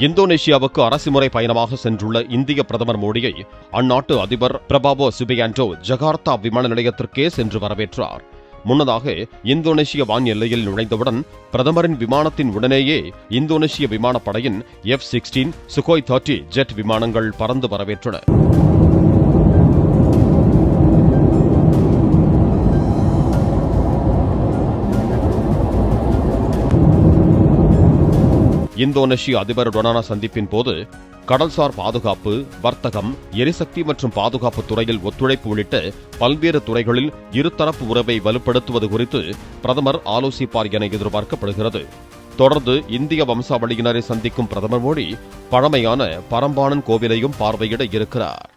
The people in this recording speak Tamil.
இந்தோனேஷியாவுக்கு அரசுமுறை பயணமாக சென்றுள்ள இந்திய பிரதமர் மோடியை அந்நாட்டு அதிபர் பிரபாவோ சுபியாண்டோ ஜகார்த்தா விமான நிலையத்திற்கே சென்று வரவேற்றார். முன்னதாக இந்தோனேஷிய வான் எல்லையில் நுழைந்தவுடன் பிரதமரின் விமானத்தின் உடனேயே இந்தோனேஷிய விமானப்படையின் F-16 சுகோய் 30 ஜெட் விமானங்கள் பறந்து வரவேற்றன. இந்தோனேஷிய அதிபருடனான சந்திப்பின் போது கடல்சார் பாதுகாப்பு, வர்த்தகம், எரிசக்தி மற்றும் பாதுகாப்பு துறையில் ஒத்துழைப்பு உள்ளிட்ட பல்வேறு துறைகளில் இருதரப்பு உறவை வலுப்படுத்துவது குறித்து பிரதமர் ஆலோசிப்பார் என எதிர்பார்க்கப்படுகிறது. தொடர்ந்து இந்திய வம்சாவளியினரை சந்திக்கும் பிரதமர் மோடி பழமையான பரம்பாணன் கோவிலையும் பார்வையிட இருக்கிறார்.